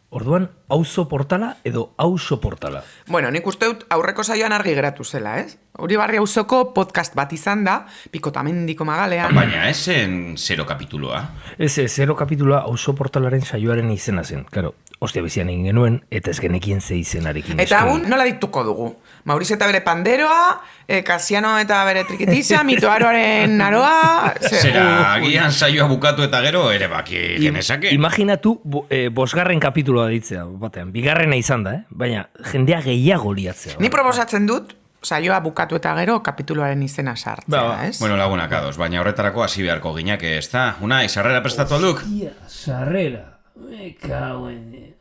Orduan, auzo portala edo auzo portala? Bueno, nik uste dut aurreko saioan argi geratu zela, ez? Uribarri auzoko podcast bat izan da, Pikotamendiko magalean. Baina esen 0 kapituloa. Ez, 0 kapitula auzo portalaren saioaren izena zen. Karo, ostia bizian egin genuen, eta ez genekien ze izenarekin. Eta haun, nola dituko dugu? Mauriz eta bere panderoa, Kasiano eta bere trikitiza, Mitoaroaren aroa... Zera, agian saioa bukatu eta gero ere baki genezake. Imaginatu bosgarren kapituloa ditzea, batean. Bigarrena izan da, baina jendea gehiago liatzea. Ni proposatzen dut, saioa bukatu eta gero kapituloaren izena sartzea, ez? Bueno, lagunak ados, baina horretarako hasi beharko ginake, ez da? Unai, sarrera prestatu alduk? Ia, sarrera. Me cago en...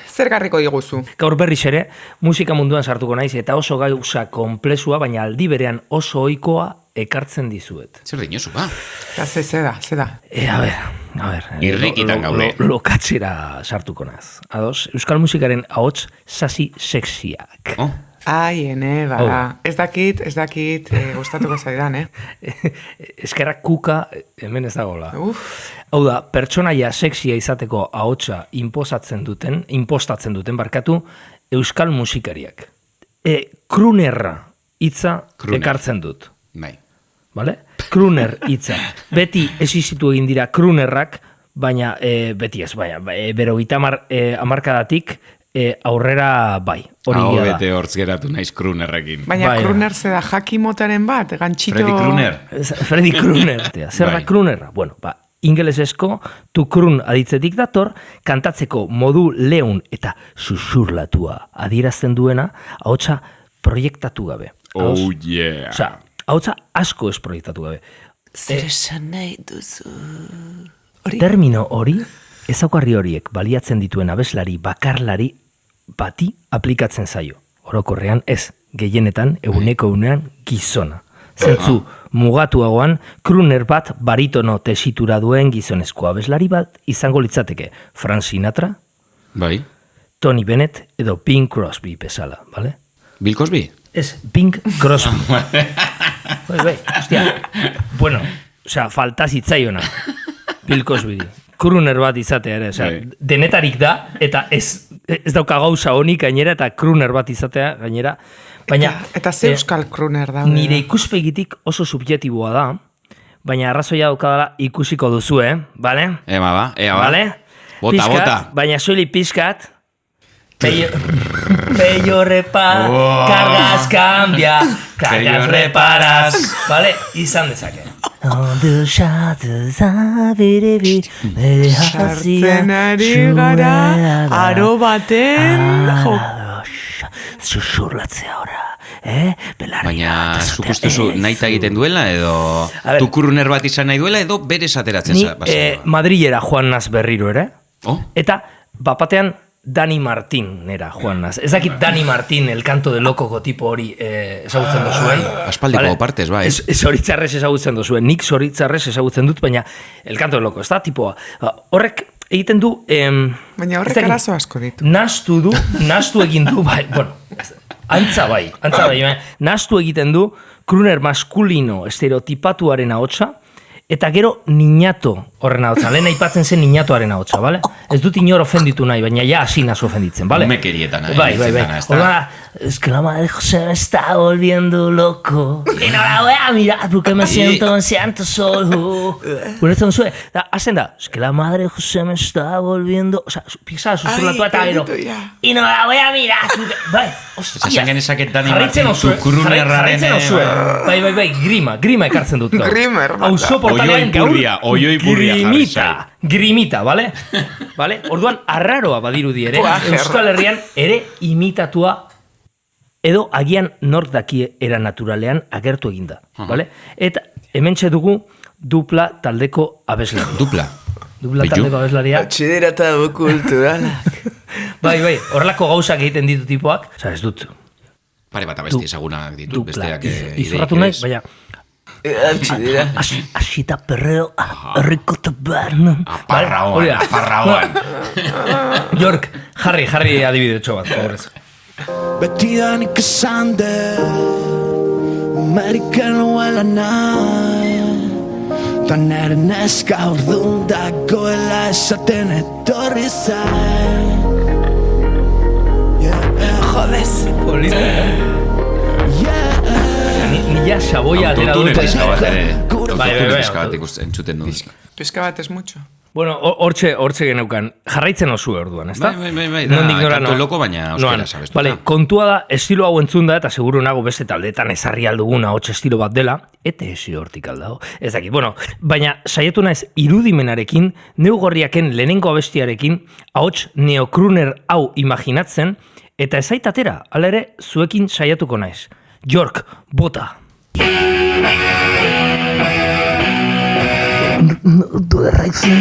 Zer garriko diguzu? Gaur berriz ere, musika munduan sartuko naiz eta oso gauza komplexua, baina aldi berean oso ohikoa ekartzen dizuet. Zer dinozu, ba? Zeda. A ber. Irrikitan gaude. Lokatzera sartuko naz. Ados, euskal musikaren ahots sasi sexiak. Oh. Ai, ene, bada. Ez dakit, gustatuko zaidan, Eskerrak kuka hemen ez dagoela. Hau da, pertsonaia sexia izateko ahotsa impostatzen duten barkatu euskal musikariak. Krunerra hitza ekartzen dut. Bai. Vale? Kruner hitza. Beti existitu egin dira krunerrak, baina beti ez, bero 30 hamarkadatik aurrera bai. Hau bete hortz geratu naiz Krunerrekin. Baina Kruner zeda jaki motaren bat, gantzito... Freddy Kruner. Zer da Krunerra? Bueno, ingelesesko to krun aditzetik dator, kantatzeko modu leun eta susurlatua adierazten duena, ahotsa proiektatu gabe. Oh yeah! Osea, ahotsa asko ez proiektatu gabe. Zer esan nahi duzu... Termino hori, ezaugarri horiek baliatzen dituen abeslari bakarlari bati aplikatzen zaio. Orokorrean ez, gehienetan eguneko gizona. Zentzu mugatuagoan, kruner bat baritono tesitura duen gizonezko abeslari bat izango litzateke Frank Sinatra, bai. Tony Bennett edo Bing Crosby bezala, bale? Bill Cosby? Ez, Bing Crosby. bai, hostia. Bueno, osea, falta zitzaiona. Bill Cosby. Kruner bat izatea ere, osea, denetarik da, eta ez dauka gauza honik gainera, eta kruner bat izatea gainera. Baina, eta ze euskal kruner da? Nire ikuspegitik oso subjektiboa da, baina arrazoia daukadala ikusiko duzu, bale? Ea ba. Bale? Bota. Baina soili pizkat. Pello repara, cargas cambia, cargas reparas. Bale? Izan dezake. Sartzen ari gara, aro baten... Susurlatzea ora, Baina, zuk ustezu nahi egiten duela, edo tukuruner bat izan nahi duela, edo bere ateratzen za? Madrilera joan naz berriro ere, eta bapatean Dani Martin nera joan naz. Ez dakit Dani Martin, el canto de lokoko tipo hori ezagutzen dozuen. Aspaldiko partez, bai. Zoritzarrez ezagutzen dozuen, nik zoritzarrez ezagutzen dut, baina el canto de loko, ez da, tipoa. Horrek egiten du... Baina horrek arazo asko ditu. Nastu egin du, bai, bueno, antza bai, nastu egiten du kruner maskulino estereotipatuaren ahotsa, eta gero niñato horren ahotsa. Lehen aipatzen zen niñatoaren ahotsa, bale? Ez dut inor ofenditu nahi, baina ja hasi nazo ofenditzen, bale? Umekerietan. Bai. Horrela, es que la madre José me está volviendo loco. Y no la voy a mirar porque me siento solo. Guretzen zuen, hazen da, es que la madre José me está volviendo... O sea, pisa, susurlatu eta gero. Y no la voy a mirar. Bai, ostia. Esan genezaket Dani Martin, Krunerraren... Bai, grima ekartzen dut. Grimer, Auzo portalean gaur. Oioi Grimita, bale? Orduan, arraroa badirudi ere, Euskal Herrian ere imitatua edo agian nork daki era naturalean agertu eginda, bale? Eta hementxe dugu dupla taldeko abeslaria. Dupla Taldeko abeslaria. Txedera eta kulturalak. Bai, horrelako gauzak egiten ditu tipoak. Osa, ez dut. Pare bat abesti ezagunak ditut, besteak izorratu nahi, baina... Asita perreo, herriko tabernan. Aparraoan. York, jarri adibide txo bat, favorez. Betidanik esan dut Amerikano ela nahi Tan ere neska ordun dagoela esaten etorri zain Jodez. Polita, Ni ja xaboia atera dut. Autotune pizka bat ere. Bai, Pizka bat entzuten dut. Pizka bat ez mucho. Bueno, hortxe geneukan, jarraitzen osu orduan, ezta? Bai, kantu loko baina euskera sabestu. Vale, kontua da, estilo hau entzun da, eta seguru nago beste taldeetan ezarri alduguna hotx estilo bat dela, eta esi hortik aldago. Ez dakit, bueno, baina saiatu naiz irudimenarekin, neugorriaken lehenengo abestiarekin, ahots neokruner hau imaginatzen, eta ezaitatera, ala ere, zuekin saiatuko naiz. York, bota! Du erraitzen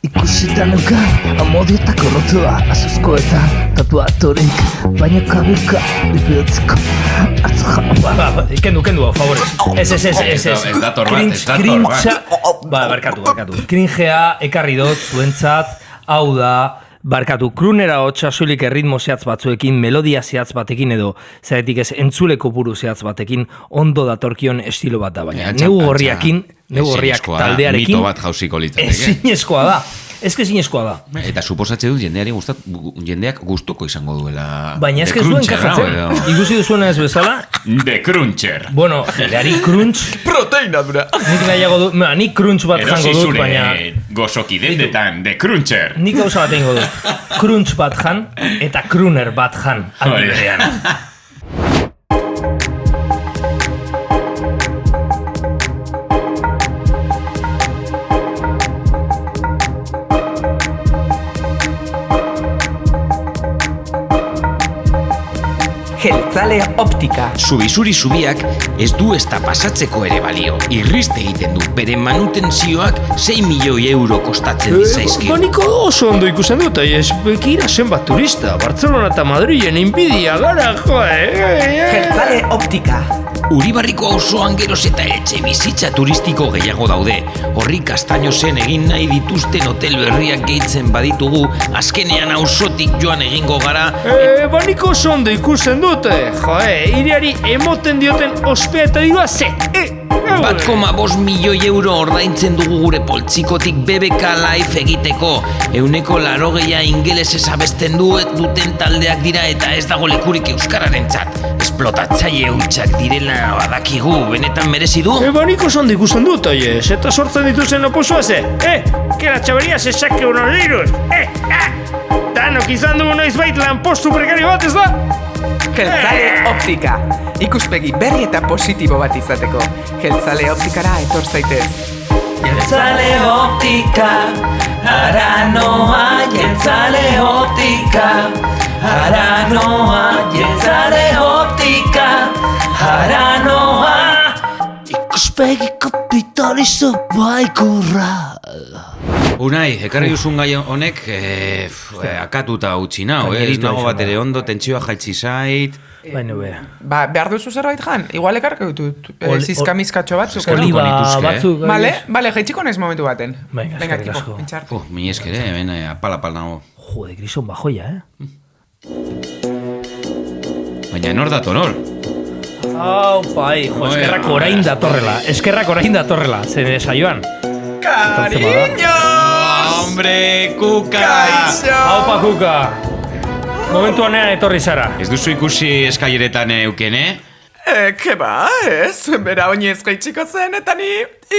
Ikusita nukan amodioetako rotua azuzkoetan tatuatorik baina kabuka bipeotzeko Ba, kendu, favorez. Ez. dator bat. Barkatu. Kringea ekarri dut zuentzat, hau da, barkatu, krunera hotxa zulik erritmo zehatz batzuekin, melodia zehatz batekin edo, zaretik ez, entzule kopuru zehatz batekin, ondo datorkion estilo bat da, baina negu gorriak taldearekin, mito bat jauziko litzateke. Ezinezkoa da. Eta suposatze dut jendeak gustuko izango duela. Baina ez zuen kajatzen. Ikusi duzuena ez bezala? The Cruncher. Bueno, jendeari crunch... Proteina dura. Nik nahiago dut, nik crunch bat jango dut, baina... gozoki dendetan, The Cruncher. Nik gauza bat egingo dut. Crunch bat jan, eta kruner bat jan. Albidean. Jeltzale optika. Zubizuri zubiak ez du ezta pasatzeko ere balio. Irriste egiten du, bere manutenzioak 6 milioi euro kostatzen dizaizki. Baniko oso ondo ikusten dut, bekira zenbat turista, Barcelona eta Madrilen inbidia gara, Jeltzale optika. Uribarriko auzoan geroz eta etxe bizitza turistiko gehiago daude. Horri Kastainozen egin nahi dituzten hotel berriak gehitzen baditugu, azkenean auzotik joan egingo gara. Baniko oso ondo ikusten dut, iriari emoten dioten ospea eta dirua ze. 1,5 milioi euro ordaintzen dugu gure poltsikotik BBK Live egiteko. 180 ingelesez abesten duten taldeak dira eta ez dago lekurik euskararentzat. Esplotatzaile hutsak direla badakigu, benetan merezi du? Baniko ondo ikusten dut, eta sortzen dituzen oposoa ze. Que la chavería se saque unos liros. Danok izan dugu noizbait lanpostu prekario bat, ez da? Jeltzale optika. Ikuspegi berri eta positibo bat izateko. Jeltzale optikara etor zaitez. Jeltzale optika, aranoa, jeltzale optika, aranoa, jeltzale optika, aranoa. Ikuspegi kapitalizo baikurra Unai, ekarri duzun gai honek akatuta utzi nau, ez nago bat ere ondo, tentsioa jaitsi zait. Baina bea. Behar duzu zerbait jan? Igual ekarko ditut zizkamizkatxo batzuk. Oliba batzuk. Bale, jaitsiko naiz momentu baten. Venga, eskerrik asko. Mi eskere, hemen apal nago. Jode, grison bajoia, Baina nor da tonor? Hau, pai, eskerrak orain datorrela, zen saioan. Cariño! Hombre, Kuka! Kaixo! Haupa, Kuka! Momentu honean etorri zara. Ez duzu ikusi eskaileretan eukene? Keba, ez? Bera oinezko itxiko zen eta ni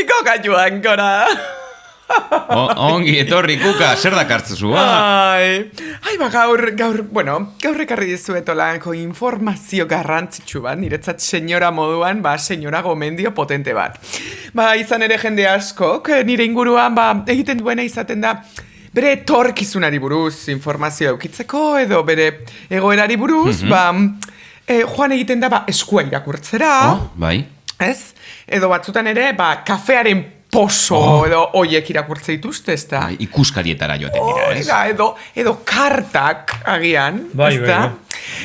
iko gaiuan gora. Ongi, etorri, kuka, zer dakartzezu, Ai, ba, gaur ekarri dizuetolako informazio garrantzitsu bat, niretzat senyora moduan, senyora gomendio potente bat. Izan ere jende askok, nire inguruan, egiten duena izaten da, bere etorkizunari buruz informazio eukitzeko, edo bere egoerari buruz, joan egiten da, eskua irakurtzera. Bai. Ez? Edo batzutan ere, kafearen poso edo oiek irakurtze dituzte, ez da? Ikuskarietara joaten dira, ez? Edo kartak agian, ez da?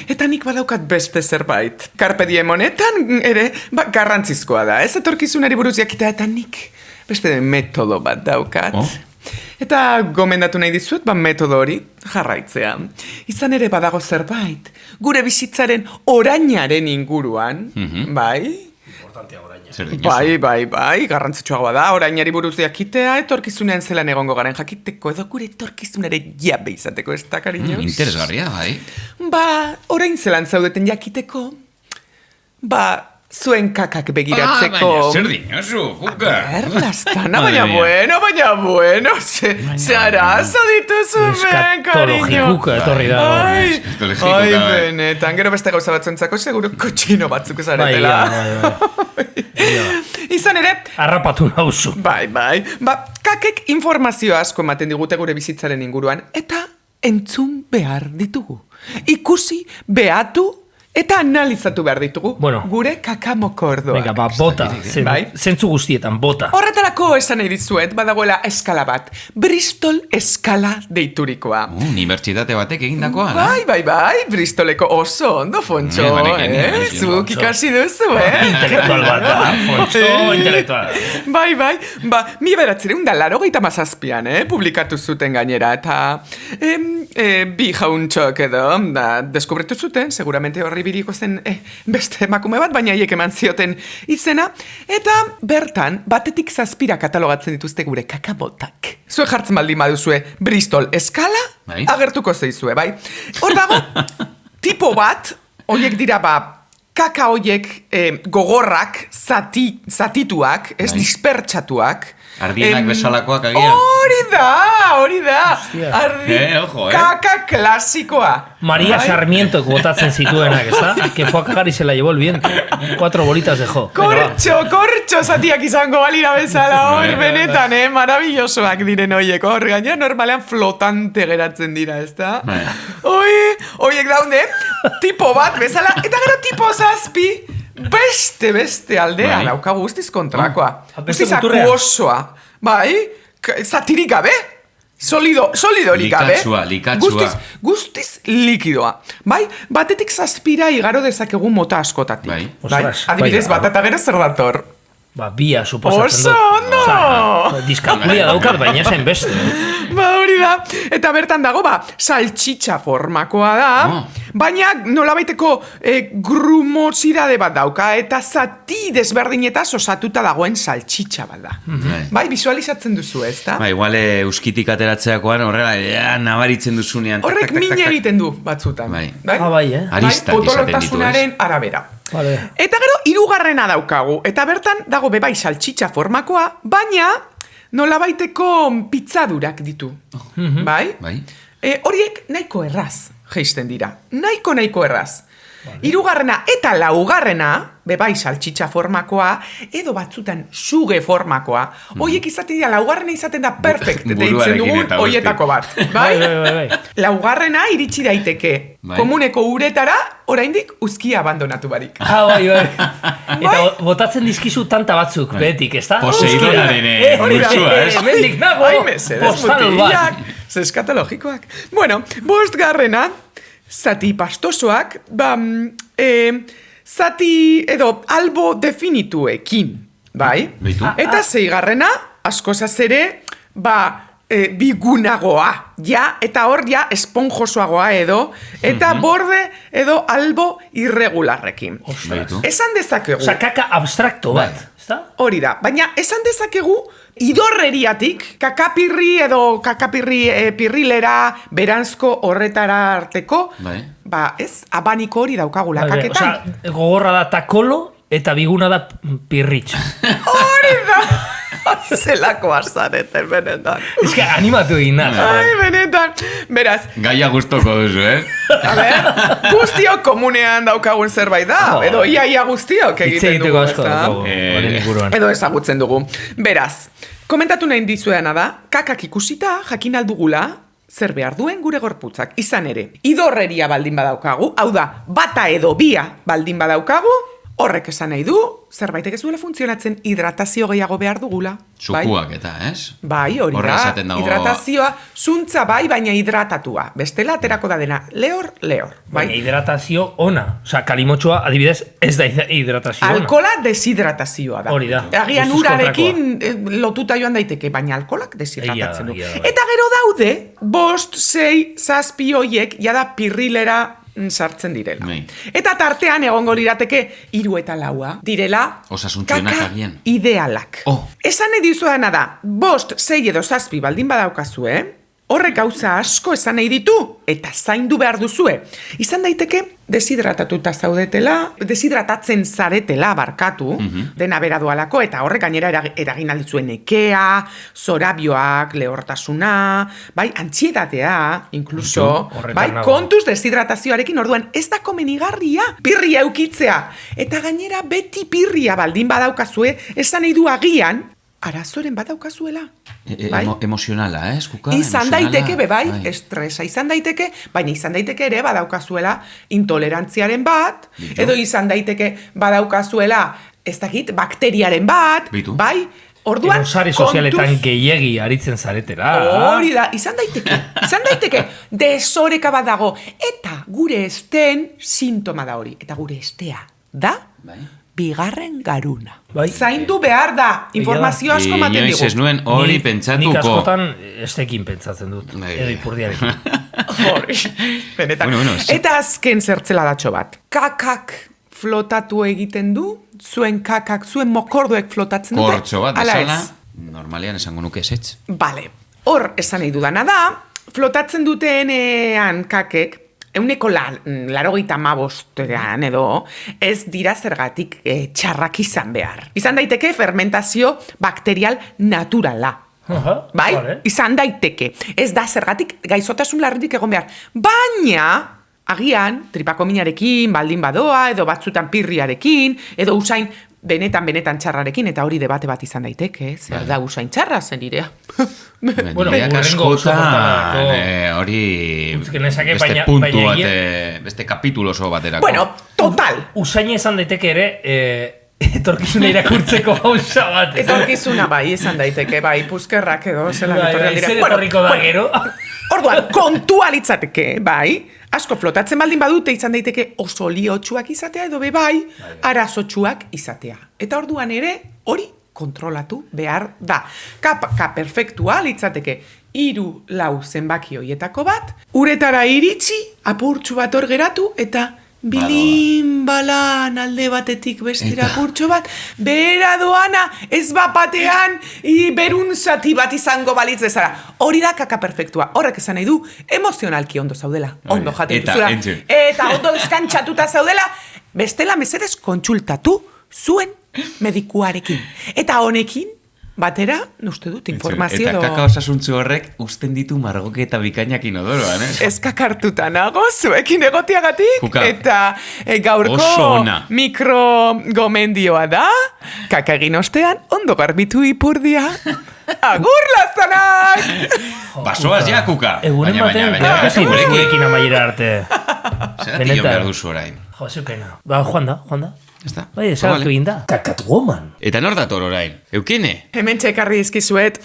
Eta nik badaukat beste zerbait. Carpe diem honetan ere, garrantzizkoa da. Ez etorkizunari buruz jakitea, eta nik beste metodo bat daukat. Eta gomendatu nahi dizuet, metodo hori jarraitzea. Izan ere badago zerbait, gure bizitzaren orainaren inguruan, bai? Bai, garrantzitsuagoa da, orainari buruz jakitea, etorkizunean zelan egongo garen jakiteko, edo gure etorkizunare jabe izateko, ez da, kariñoz? Interesgarria, bai. Orain zelan zaudeten jakiteko, zuen kakak begiratzeko... Baina, zer dinosu, kuka? Erdaztana, baina bueno, ze arazo dituzu, Eskatologikuka etorri da. Ai, benetan, gero beste gauza batzuentzako, seguro kotxino batzuk esaretela. Izan ere... Harrapatu nauzu. Bai. Kakek informazio asko ematen digute gure bizitzaren inguruan, eta entzun behar ditugu. Ikusi, behatu, eta analizatu behar ditugu gure kakamokordoak. Venga, bota, zentzu guztietan, bota. Horretarako esan nahi dizuet, badagoela eskala bat, Bristol eskala deiturikoa. Unibertsitate batek egindakoa, Bai, Bristoleko oso ondo, Fontxo, zuk ikasi duzu, Intelektual bat da, Fontxo, intelektual. Bai, 1987an, publikatu zuten gainera, eta bi jauntxok edo, deskubritu zuten, seguramente horri biriko zen beste emakume bat, baina haiek eman zioten izena, eta bertan batetik 7 katalogatzen dituzte gure kakabotak. Zue jartzen baldin baduzue Bristol eskala, agertuko zeizue, bai? Hor dago, tipo bat, horiek dira kaka horiek gogorrak, zatituak, ez dispertsatuak, Ardienak bezalakoak agian. Hori da. Kaka klasikoa. María Sarmiento botatzen zituenak, ez da? Que fue a cagar y se la llevó el viento. 4 bolitas dejó. Kortxo zatiak izango balira bezala hor, benetan, maravillosoak diren horiek. Hor, gaina normalean flotante geratzen dira, ez da? Horiek daunde, tipo bat bezala, eta gero tipo 7, beste aldea, dauka guztiz kontrakoa. Guztiz akuosoa. Zatirik gabe. Solidorik gabe. Likatsua. Guztiz likidoa. Batetik 7 igaro dezakegu mota askotatik. Adibidez, bat eta gero zer dator. Bia, suposatzen dut. Oso, no! Diskalkulia daukat, baina zen beste. Hori da. Eta bertan dago, saltxitxa formakoa da, baina nolabaiteko grumozidade bat dauka, eta zati desberdinetaz osatuta dagoen saltxitxa bat da. Visualizatzen duzu, ez da? Igual euskitik ateratzeakoan horrela nabaritzen duzunean. Horrek min egiten du batzutan. Aristak potolotasunaren arabera. Eta gero, 3. daukagu, eta bertan dago bebai saltxitxa formakoa, baina nolabaiteko pizzadurak ditu. Bai? Horiek nahiko erraz geisten dira. Nahiko erraz. 3. eta 4. bebai saltxitxa formakoa, edo batzutan suge formakoa, horiek izaten dira, 4. izaten da perfect deitzen dugun horietako bat. Bai? 4. iritsi daiteke komuneko uretara, oraindik uzkia abandonatu barik. Bai. Eta botatzen dizkizu tanta batzuk, betik, ez da? Poseidonaren multzua, ez? Mendik nago, postal bat. Zeskatologikoak. Bueno, 5. Zati pastosoak, zati edo albo definituekin, bai? Eta 6. askozaz ere, bigunagoa, eta hor esponjosoagoa edo, eta borde edo albo irregularrekin. Esan dezakegu. Osa, kaka abstrakto bat, ez da? Hori da, baina esan dezakegu, idorreriatik, kakapirri edo pirrilera, beranzko horretara arteko, abaniko hori daukagula kaketan. Osa, gogorra da takolo eta biguna da pirritx. Hori da! Zelakoa zarete, benetan. Ez que animatu egin da. Ai, benetan. Beraz, Gaia gustoko duzu, a ber, guztiok komunean daukagun zerbait da. Edo ia guztiok egiten dugu. Hitz egiteko asko daukagu. Edo ezagutzen dugu. Beraz, komentatu nahi dizuedana da, kakak ikusita jakin aldugula zer behar duen gure gorputzak. Izan ere, idorreria baldin badaukagu, hau da, bata edo bia baldin badaukagu, horrek esan nahi du, zerbaitek ez duela funtzionatzen hidratazio gehiago behar dugula. Zukuak eta, ez? Bai, hori Horra da, esaten dago... hidratazioa, zuntza bai, baina hidratatua. Bestela aterako da dena, lehor. Bai? Baina hidratazio ona. Osa, kalimotxoa, adibidez, ez da hidratazio ona. Alkola deshidratazioa da. Hori da. Agian Guztiz urarekin lotuta joan daiteke, baina alkolak deshidratatzen du. Egia da. Eta gero daude, 5, 6, 7 hoiek, jada pirrilera sartzen direla. Bai. Eta tartean egongo lirateke 3 eta 4 direla Osasuntsuenak kaka agian. idealak. Esan nahi dizuedana da, 5, 6 edo 7 baldin badaukazue, horrek gauza asko esan nahi ditu, eta zaindu behar duzue. Izan daiteke, deshidratatuta zaudetela, deshidratatzen zaretela barkatu, dena bera dualako, eta horrek gainera eragin aldizuen nekea, zorabioak, lehortasuna, bai, antsiedatea, inkluso, bai, kontuz deshidratazioarekin orduan, ez da komenigarria, pirria eukitzea. Eta gainera, beti pirria baldin badaukazue, esan nahi du agian, arazoren bat daukazuela. Emozionala, ez, Kuka? Izan daiteke, bai, estresa izan daiteke, baina izan daiteke ere badaukazuela intolerantziaren bat, edo izan daiteke badaukazuela, ez dakit, bakteriaren bat, bai, orduan, sare sozialetan gehiegi aritzen zaretela. Hori da, izan daiteke, desoreka bat dago, eta gure esteen sintoma da hori, eta gure estea da, bigarren garuna. Zaindu behar da, informazio asko maten digu. Ez nuen hori pentsatuko. Nik askotan estekin pentsatzen dut, edo ipurdiarekin. Hori, benetan. Eta azken zertzeladatxo bat. Kakak flotatu egiten du, zuen kakak, zuen mokordoek flotatzen dute. Kortxo bat, bezala, normalean esango nuke esetz. Bale, hor esan nahi dudana da, flotatzen dutenean kakek, 185 edo, ez dira zergatik txarrak izan behar. Izan daiteke fermentazio bakterial naturala. Bai? Izan daiteke. Ez da zergatik gaizotasun larririk egon behar. Baina, agian, tripako minarekin, baldin badoa, edo batzutan pirriarekin, edo usain benetan txarrarekin, eta hori debate bat izan daiteke, zer da usain txarra zen irea. Bueno, askotan hori beste puntu bat, beste kapitulo oso baterako. Bueno, total. Usaina izan daiteke ere, etorkizuna irakurtzeko gauza bat. Etorkizuna bai, izan daiteke, bai, puzkerrak edo, zelan etorri dira. Zer etorriko da gero? Orduan, kontua litzateke, bai, asko flotatzen baldin badute izan daiteke oso liotsuak izatea edo bai, arazotsuak izatea. Eta orduan ere, hori kontrolatu behar da. Kaka perfektua litzateke 3-4 zenbaki hoietako bat, uretara iritsi, apurtxu bat hor geratu, eta bilin balan alde batetik bestera apurtxo bat, bera doana, ez bapatean, berun zati bat izango balitz bezala. Hori da kaka perfektua. Horrek esan nahi du, emozionalki ondo zaudela. Ondo jaten duzula. Eta ondo deskantxatuta zaudela, bestela mesedez kontsultatu zuen medikuarekin. Eta honekin, batera, uste dut, informazio Eta kaka osasuntzu horrek usten ditu margoke eta bikainak inodoroan, Ez kakartuta nago, zuekin egotiagatik, eta gaurko mikrogomendioa da, kaka egin ostean, ondo garbitu ipurdia. Agur, lazanak! Basoaz ja, Kuka! Egunen batean, gurekin amaiera arte. Zeratik joan behar duzu orain. Jo, zeukena. Ba, joan da. Bai, esagatu egin da. Kakatwoman. Eta nor dator orain? Eukene? Hemen txekarri izkizuet.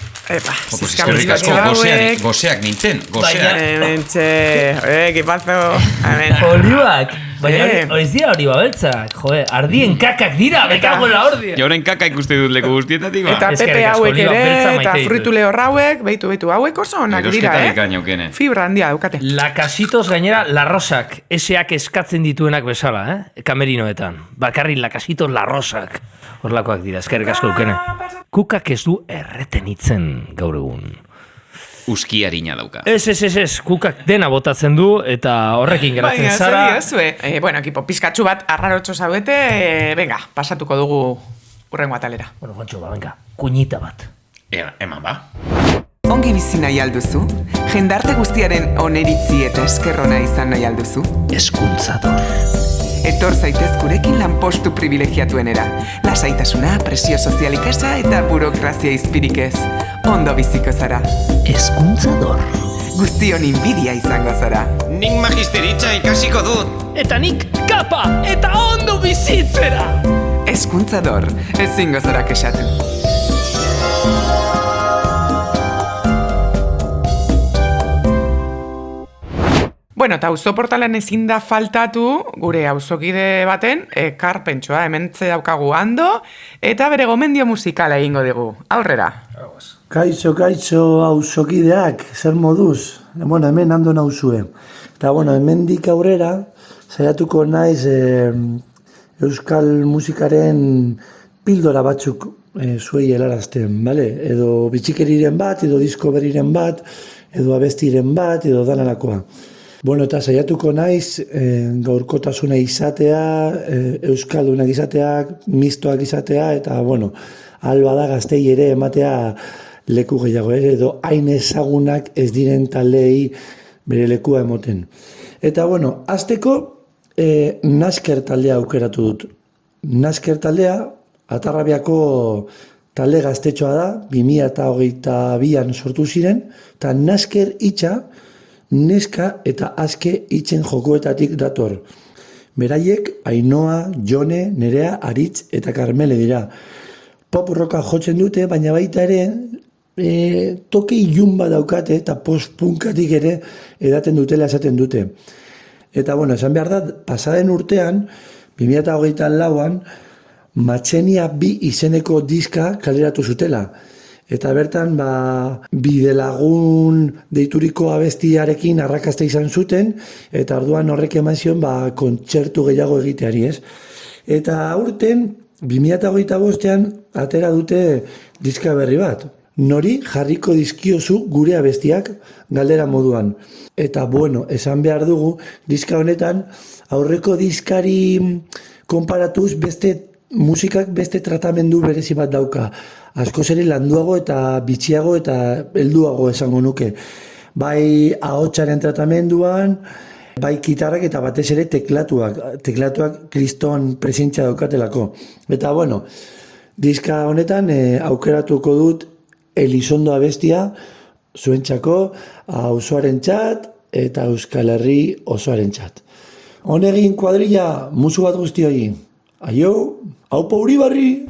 Goseak nintzen. Hemen txe. Kipazo. Oliuak. Baina horiz dira hori babeltzak. Joe, ardien kakak dira. Bekago la ordia. Jauren kaka ikuste dut leku guztietatik ba. Eta pepe hauek ere, eta frutu lehor hauek, beitu, hauek oso onak dira, Fibra handia daukate. Lakasitos gainera larrosak, eseak eskatzen dituenak bezala, kamerinoetan. Bakarri lakasitos larrosak. Horlakoak dira, eskerrik asko Eukene. Kukak ez du erretenitzen gaur egun. Uskiarina dauka. Ez, kukak dena botatzen du, eta horrekin geratzen zara. Bueno, ekipo, pizkatxu bat arrarotxo zaudete, venga, pasatuko dugu urrengo atalera. Bueno, Fontxo, venga, kuñita bat. Eman ba. Ongi bizi nahi alduzu? Jendarte guztiaren oneritzi eta eskerrona izan nahi alduzu? Eskuntzador. Etor zaitez gurekin lanpostu privilegiatuenera. Lasaitasuna, presio sozialik eza eta burokrazia izpirik ez. Ondo biziko zara. Eskuntzador. Guztion inbidia izango zara. Nik magisteritza ikasiko dut. Eta nik kapa eta ondo bizitzera. Eskuntzador, ezingo zara kexatu. Bueno, eta auzoportalan ezin da faltatu gure auzokide baten ekarpentxoa hementze daukagu Ando eta bere gomendio musikala egingo dugu. Aurrera. Kaixo, auzokideak, zer moduz? Bueno, hemen Ando nauzue. Eta bueno, hemendik aurrera saiatuko naiz euskal musikaren pildora batzuk zuei helarazten, bale? Edo bitxikeriren bat, edo disko berriren bat, edo abestiren bat, edo danalakoa. Bueno, eta saiatuko naiz gaurkotasuna izatea, euskaldunak izateak, mistoak izatea, eta, bueno, alba da gaztei ere ematea leku gehiago, edo hain ezagunak ez diren taldei bere lekua emoten. Eta, bueno, hasteko Nasker taldea aukeratu dut. Nasker taldea, Atarrabiako talde gaztetxoa da, 2022an sortu ziren, eta Nasker hitza, neska eta aske hitzen jokoetatik dator. Beraiek Ainoa, Jone, Nerea, Aritz eta Karmele dira. Pop rocka jotzen dute, baina baita ere toke ilun bat daukate eta post-punkatik ere edaten dutela esaten dute. Eta bueno, esan behar da, pasaden urtean, 2024an, Matxenia 2 izeneko diska kaleratu zutela. Eta bertan, bidelagun deituriko abestiarekin arrakasta izan zuten, eta orduan horrek eman zion kontzertu gehiago egiteari, ez? Eta aurten, 2025an atera dute diska berri bat. Nori jarriko dizkiozu gure abestiak galdera moduan. Eta bueno, esan behar dugu, diska honetan, aurreko diskari konparatuz musikak beste tratamendu berezi bat dauka. Askoz ere landuago eta bitxiago eta helduago esango nuke. Bai ahotsaren tratamenduan, bai gitarrak eta batez ere teklatuak. Teklatuak kriston presentzia daukatelako. Eta bueno, diska honetan aukeratuko dut Elizondo abestia zuentzako auzoarentzat eta Euskal Herri osoarentzat. Honegin kuadrilla, musu bat guztioi. Aio, aupa Uribarri!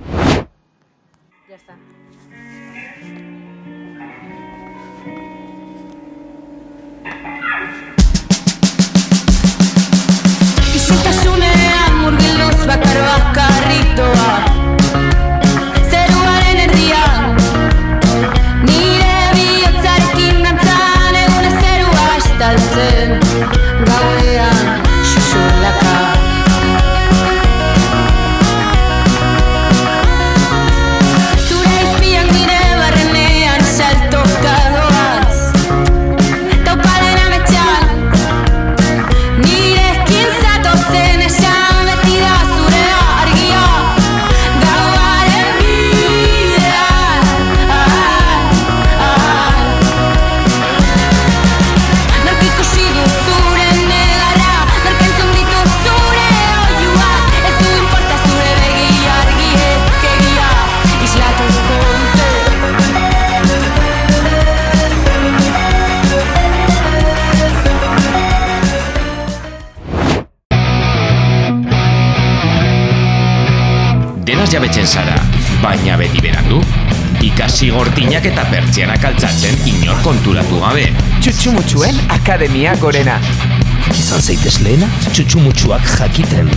Bakarritoa zeruaren erdian nire bihotzarekin dantzan egune zerua estaltzen gauean xuxurlaka zure izpiak nire barrenean saltoka doaz tauparen ametxan nire eskin zatozen esan jabetzen zara, baina beti berandu. Ikasi gortinak eta pertsianak altzatzen inor konturatu gabe. Txutxumutsuen Akademia Gorena. Izan zaitez lehena, txutxumutsuak jakiten.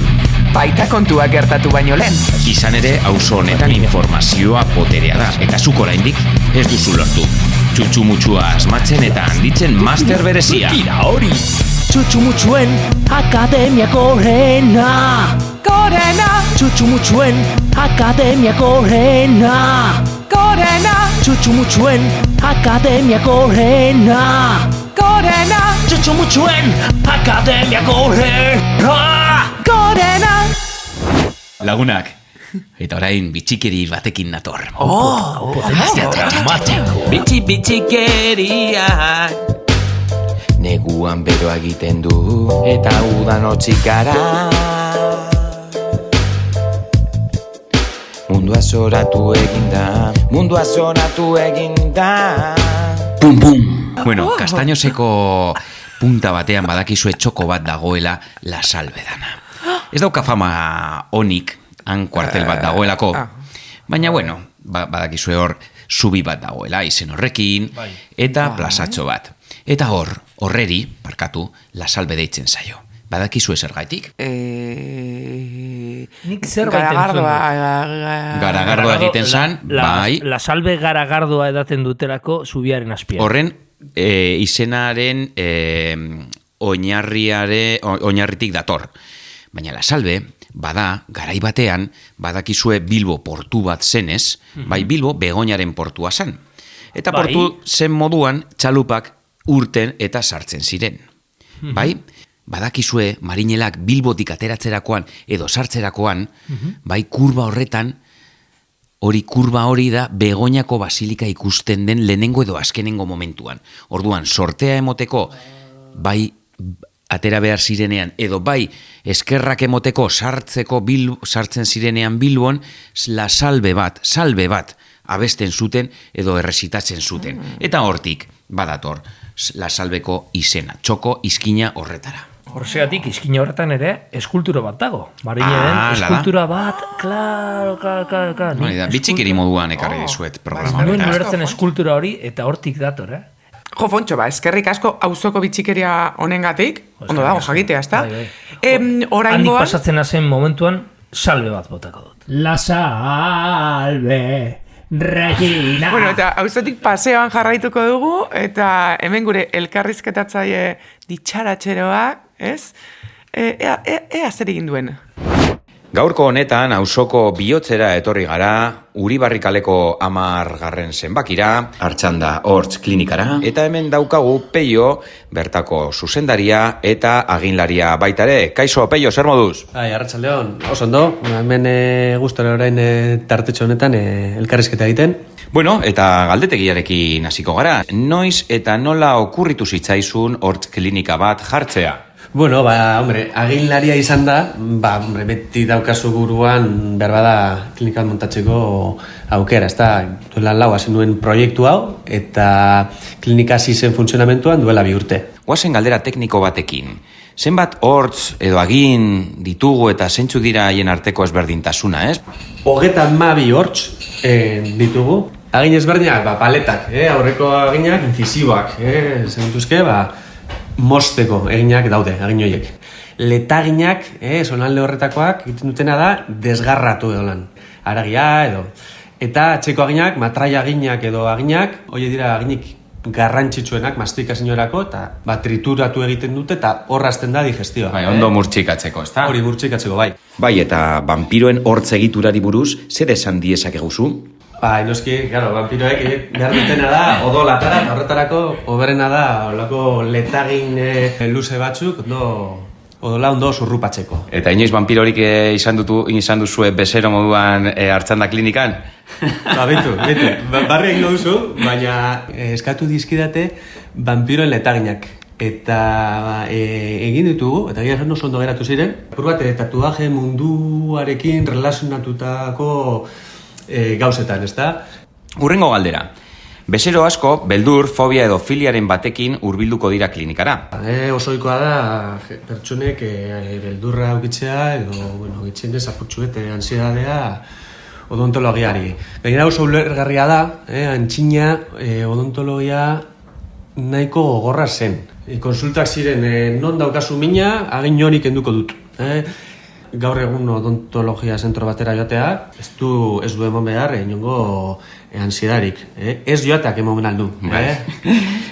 Baita kontuak gertatu baino lehen. Izan ere, auzo honetan informazioa poterea da, eta zuk oraindik ez duzu lortu. Txutxumutsua asmatzen eta handitzen master berezia. Tira hori! Txutxumutsuen Akademia Gorena! Gorena! Txutxumutsuen Akademia Gorena! Gorena! Txutxumutsuen Akademia Gorena! Gorena! Txutxumutsuen Akademia Gorena! Gorena! Lagunak, Eta orain bitxikeri batekin nator. Bitxikeriak neguan beroa egiten du eta udan hotzik gara. Mundua zoratu eginda. Pum, pum. Bueno, Kastañoseko punta batean badakizue txoko bat dagoela La Salve dana. Ez dauka fama onik, han kuartel bat dagoelako, baina bueno, badakizue hor zubi bat dagoela, izen horrekin, eta plazatxo bat. Eta horreri, parkatu, La Salve deitzen zaio. Badakizue zergaitik? Nik zerbait entzun dut. Garagardoa egiten zan, bai. La Salve garagardoa edaten dutelako zubiaren azpian. Horren izenaren oinarritik dator. Baina La Salve, bada, garai batean, badakizue Bilbo portu bat zenez, bai Bilbo Begoñaren portua zen. Eta portu zen moduan txalupak urten eta sartzen ziren. Bai? Badakizue marinelak Bilbotik ateratzerakoan edo sartzerakoan, bai kurba horretan, kurba hori da Begoñako basilika ikusten den lehenengo edo azkenengo momentuan. Orduan, sortea emoteko, bai atera behar zirenean, edo bai eskerrak emoteko sartzen zirenean Bilbon, La Salve bat, abesten zuten edo errezitatzen zuten. Eta hortik, badator, La Salveko izena, txoko izkina horretara. Horsegatik, izkina horretan ere, eskultura bat dago. Marineren, eskultura bat, klaro. Bitxikeri moduan ekarri dizuet programa. Nuen ulertzen eskultura hori, eta hortik dator, Jo, Fontxo, eskerrik asko auzoko bitxikeria honengatik, ondo dago jakitea, ezta? Handik pasatzen hazen momentuan, salve bat botako dut. La Salve, Regina. Bueno, eta auzotik paseoan jarraituko dugu, eta hemen gure elkarrizketatzaile ditxaratxeroak, ez? Ea zer egin duen. Gaurko honetan auzoko bihotzera etorri gara, Uribarri kaleko 10. zenbakira, Artxanda Hortz klinikara, eta hemen daukagu Peio, bertako zuzendaria eta aginlaria baitare. Kaixo, Peio, zer moduz? Arratsaldeon, oso ondo, hemen gustora orain tartetxo honetan elkarrizketa egiten. Bueno, eta galdetegiarekin hasiko gara. Noiz eta nola okurritu zitzaizun Hortz klinika bat jartzea? Bueno, aginlaria izan da, beti daukazu buruan behar bada klinikan montatzeko aukera, ez da, duela 4 hasi nuen proiektu hau, eta klinika hasi zen funtzionamentuan duela 2 urte. Goazen galdera tekniko batekin. Zenbat hortz edo agin ditugu eta zeintzuk dira haien arteko ezberdintasuna, ez? 32 hortz ditugu. Agin ezberdinak, paletak, aurreko aginak infisiboak, zentuzke, mosteko eginak daude, agin horiek. Letaginak, zonalde horretakoak, egiten dutena da, desgarratu edo lan. Aragia edo. Eta txeko aginak, matraia aginak edo aginak, hori dira aginik garrantzitsuenak mastikazioarako, eta trituratu egiten dute, eta horrazten da digestioa. Bai, ondo murtsikatzeko, ezta? Hori murtsikatzeko, bai. Bai, eta vampiroen hortz egiturari buruz, zer esan diezakeguzu? Noski, vampiroek behar dutena da, odolatara, eta horretarako, oberena da, olako letagin luze batzuk, odola ondo zurrupatzeko. Eta inoiz vampirorik izan duzue bezero moduan Artxanda klinikan? Bitu, barri egin duzu, baina eskatu dizkidate vampiroen letaginak. Eta egin ditugu, eta gira oso ondo geratu ziren, bat tatuaje munduarekin relazionatutako gauzetan, ez da? Hurrengo galdera. Bezero asko, beldur, fobia edo filiaren batekin hurbilduko dira klinikara. Osoikoa da, pertsonek beldurra aukitzea edo, gitzen ez apurtxuet, ansiedadea odontologiari. Gainera oso ulergarria da, antxina odontologia nahiko gogorra zen. Konsultak ziren, non daukazu mina, agin honik enduko dut. Gaur egun odontologia zentro batera joatea, ez du emon behar, inongo ansiedarik. Ez joateak emomen aldu.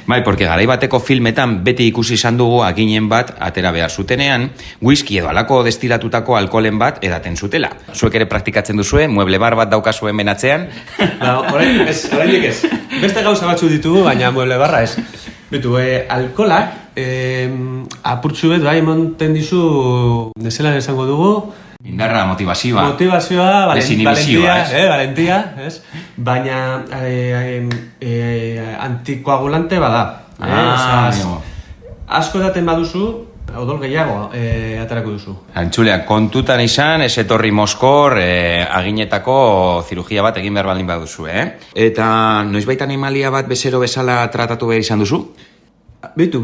Bai, porque garai bateko filmetan beti ikusi izan dugu aginen bat atera behar zutenean, whisky edo alako destilatutako alkoholen bat edaten zutela. Zuek ere praktikatzen duzue, mueble bar bat daukazuen menatzean? Horainik ez. Beste gauza batzu ditugu, baina mueble barra ez. Bitu, alkolak apurtxu bet, bai, monten dizu, dezelan esango dugu, Indarra, motivazioa. Motivazioa, Desinhibizioa, valentia, ez? Baina antikoagulante bada. Asko edaten baduzu, odol gehiago aterako duzu. Antxuleak, kontutan izan, ez etorri moskor, aginetako zirugia bat egin behar baldin baduzu, Eta noizbait animalia bat bezero bezala tratatu behar izan duzu? Bitu,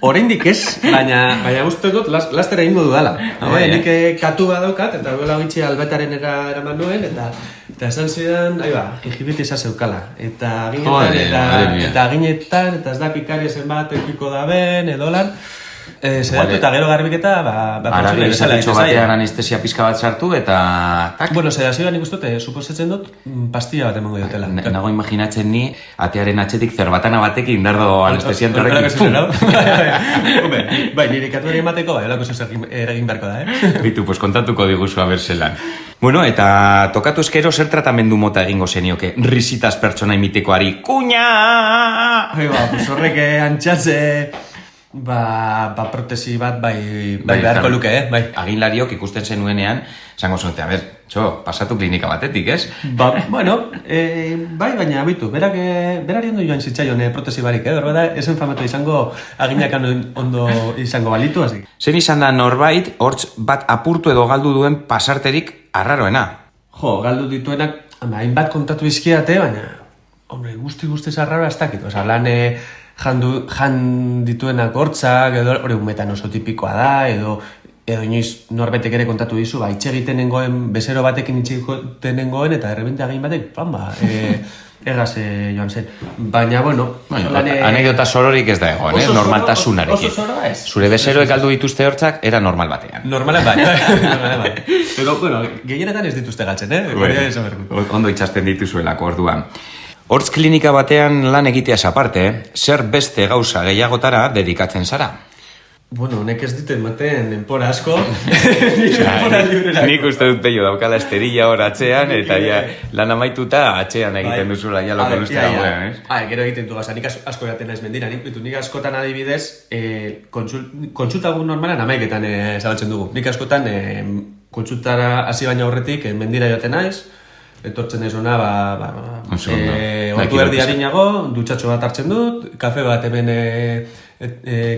oraindik ez, baina uste dut laster egingo dudala. Nik katu badaukat, eta duela gitxi albetaren eraman nuen, eta esan zidan, gingibitisa zeukala. Eta aginetan, eta ez da pikari zenbat ekiko daben, edolan. Zedatu eta gero garbiketa, Arabi izatitxo batean anestesia pizka bat sartu, eta... Bueno, sedazioa nik uste dut, suposatzen dut, pastilla bat emango dutela. Nago imaginatzen ni, atearen atxetik zerbatana batekin dardo anestesian terrekin. Bai, nire katuari emateko, olako zuz eragin beharko da, Bitu, pues kontatuko diguzu abertzelan. Bueno, eta tokatu eskero zer tratamendu mota egingo zenioke? Risitaz pertsona imitikoari, kuña! Pues horrek antxatze... protesi bat bai beharko luke, bai. Aginlariok ikusten zenuenean, esango zute, pasatu klinika batetik, ez? Bueno, bai, baina abitu, berari ondo joan zitzaion protesi barik, Berbada, esen famatu izango aginakan ondo izango balitu, hasi. Zen izan da norbait, hortz bat apurtu edo galdu duen pasarterik arraroena? Galdu dituenak, hainbat kontatu izkiate, baina, hombre, guzti arraroa ez dakit, lan... jan dituenak hortzak, edo hori umetan oso tipikoa da, edo inoiz norbetek ere kontatu dizu, itxe egiten nengoen, bezero batekin itxe egiten nengoen, eta errebente agin batek, egaz joan zen. Baina, bueno... Anekdota sororik ez da egon, normaltasunarekin. Oso soroa ez. Zure bezeroek galdu dituzte hortzak, era normal batean. Normalen bai. Pero, bueno, gehienetan ez dituzte galtzen, Ondo itxasten dituzuelako orduan. Hortz klinika batean lan egiteaz aparte, zer beste gauza gehiagotara dedikatzen zara? Bueno, honek ez diten maten denpora asko. Nik uste dut peio daukala esterilla hor atzean, eta lan amaituta atzean egiten duzula loko luzte dagoean, ez? Gero egiten du gaza, nik asko egaten naiz mendira, nik askotan adibidez, kontsultagun normalan amaiketan zabaltzen dugu. Nik askotan kontsultara hasi baina horretik mendira joaten naiz, etortzen ez ona, ordu erdi harinago, dutxatxo bat hartzen dut, kafe bat hemen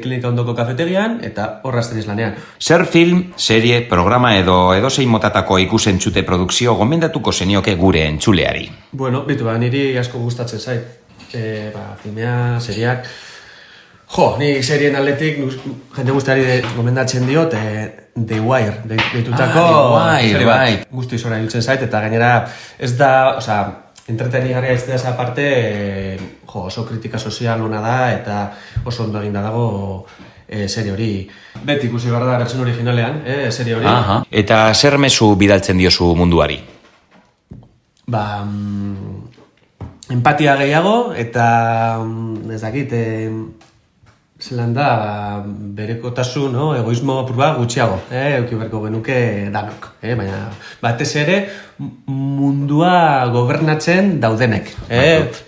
klinika ondoko kafetegian, eta horrazten izlanean. Zer film, serie, programa edo zein motatako ikusentzute produkzio gomendatuko zenioke gure entzuleari? Bueno, bitu, niri asko gustatzen zait. Filmea, seriak... Ni serien aldetik, jende guztiari gomendatzen diot, The Wire, deitutako... The Wire, bai. Guzti zora dutzen zait, eta gainera ez da, entretenigarria ez da esa parte, oso kritika sozial ona da, eta oso ondo eginda dago serie hori. Beti ikusi behar da bertsion originalean, serie hori. Eta zer mezu bidaltzen diozu munduari? Empatia gehiago, eta ez dakit... Zelan da, berekotasun, egoismo apurba gutxiago, euki berko genuke danok, baina batez ere mundua gobernatzen daudenek,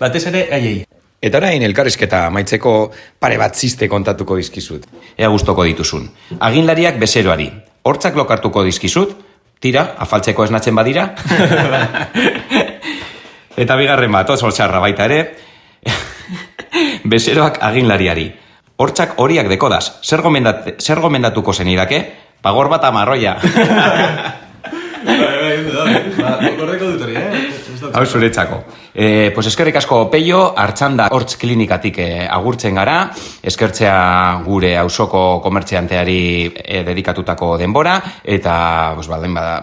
batez ere aiei. Eta orain elkarrizketa amaitzeko pare bat ziste kontatuko dizkizut, ea gustoko dituzun. Aginlariak bezeroari, hortzak lokartuko dizkizut, tira, afaltzeko esnatzen badira, eta bigarren bat, oso txarra baita ere, bezeroak aginlariari. Hortzak horiak dekodaz, zer gomendatuko zenidake? Pagor bat amarroia. Gordeko dut hori, Hau zuretzako. Pues eskerrik asko Peio, Artxanda Hortz klinikatik agurtzen gara, eskertzea gure auzoko komertzianteari dedikatutako denbora, eta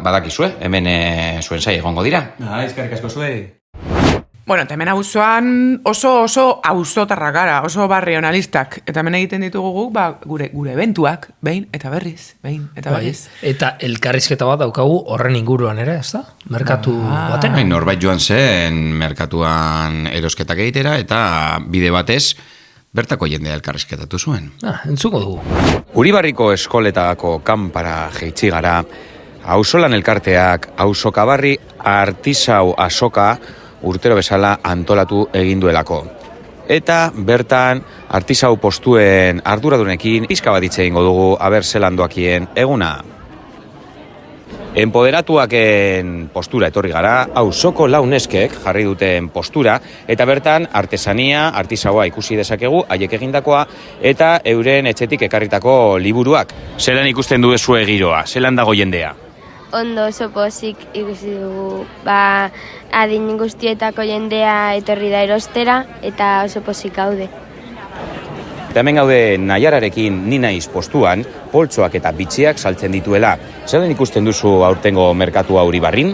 badakizue, hemen zuen zai egongo dira. Eskerrik asko zuei. Bueno, eta hemen auzoan oso auzotarrak gara, oso barrionalistak. Eta hemen egiten ditugu guk, gure eventuak, behin eta berriz, behin eta berriz. Eta elkarrizketa bat daukagu horren inguruan ere, ez da? Merkatu baten. Norbait joan zen, merkatuan erosketak egitera, eta bide batez, bertako jendea elkarrizketatu zuen. Entzuko dugu. Uribarriko eskoletako kanpara jeitsi gara, auzolan elkarteak, auzokabarri artisau azoka, urtero bezala antolatu egin duelako. Eta bertan artisau postuen arduradunekin pizka bat hitz egingo dugu aber zelan doakien eguna. Enpoderatuaken postura etorri gara, auzoko lau neskek jarri duten postura, eta bertan artesania, artisaua ikusi dezakegu, haiek egindakoa, eta euren etxetik ekarritako liburuak. Zelan ikusten duezue giroa, zelan dago jendea? Ondo oso pozik ikusi dugu, adin guztietako jendea etorri da erostera, eta oso pozik gaude. Eta hemen gaude Naiararekin ni naiz postuan, poltsoak eta bitxiak saltzen dituela. Zelan ikusten duzu aurtengo merkatua Uribarrin?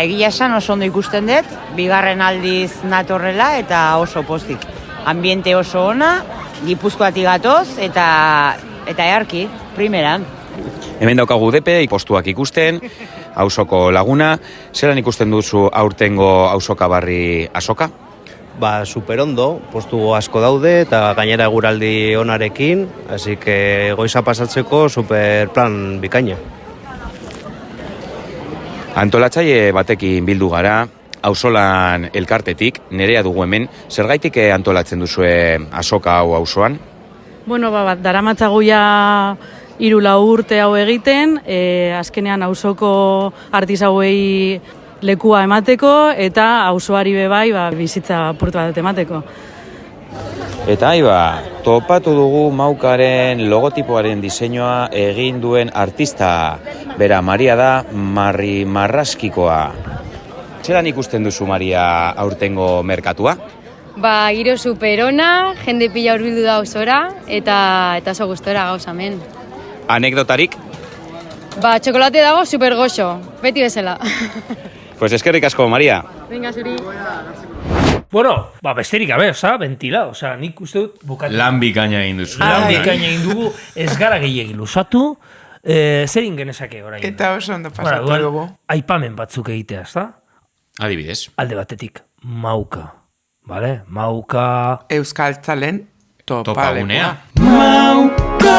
Egia esan oso ondo ikusten dut, bigarren aldiz natorrela eta oso pozik. Ambiente oso ona, Gipuzkoatik gatoz eta earki, primeran. Hemen daukagu depe, postuak ikusten, auzoko laguna. Zelan ikusten duzu aurtengo auzokabarri azoka? Super ondo, postu asko daude eta gainera eguraldi onarekin, así que goiza pasatzeko super plan bikaina. Antolatzaile batekin bildu gara, auzolan elkartetik, nerea dugu hemen, zergaitik antolatzen duzue azoka hau auzoan? Daramatzagu ja 3-4 urte hau egiten, azkenean auzoko artisauei lekua emateko eta auzoari bebai bizitza apurtu bat emateko. Eta topatu dugu Maukaren logotipoaren diseinua egin duen artista. Bera, Maria da Marri Marraskikoa. Zelan ikusten duzu, Maria, aurtengo merkatua? Giro superona, jende pila hurbildu da auzora eta oso gustora gauz hemen. Anekdotarik? Txokolate dago super goxo, beti bezala. Pues eskerrik asko, Maria. Venga, zuri. Bueno, besterik gabe, ventila, nik uste dut bukatu. Lan bikaina egin duzu. Lan bikaina egin dugu, ez gara gehiagi luzatu, zer ingenezake orain. Eta oso ondo pasatu dugu. Aipamen batzuk egitea, ezta? Adibidez. Alde batetik, Mauka. Vale? Mauka... Euskaltzalen topalekoa. Mauka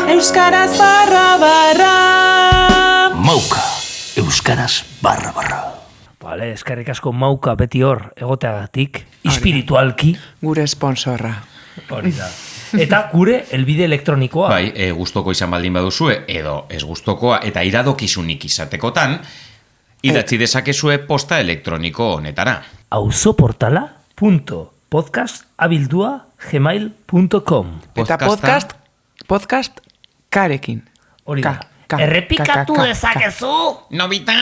Euskaraz barra Mauka Euskaraz barra Vale, eskerrik asko Mauka beti hor egoteagatik, espiritualki. Gure sponsorra. Hori da. Eta gure elbide elektronikoa. Gustoko izan baldin baduzue, edo ez gustokoa, eta iradokizunik izatekotan, idatzi dezakezue posta elektroniko honetara. auzoportala.podcast@gmail.com. Eta podcast karekin. Hori da. Errepikatu dezakezu? Nobita!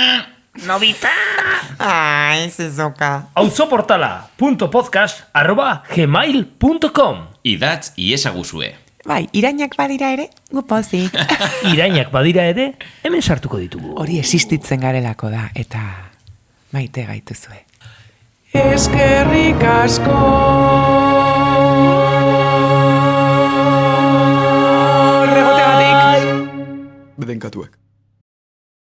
Zezoka. auzoportala.podcast@gmail.com. Idatz iezaguzue. Irainak badira ere, gupozik. Irainak badira ere, hemen sartuko ditugu. Hori existitzen garelako da, eta maite gaituzue. Eskerrik asko. Regoteagatik. Bedenkatuak.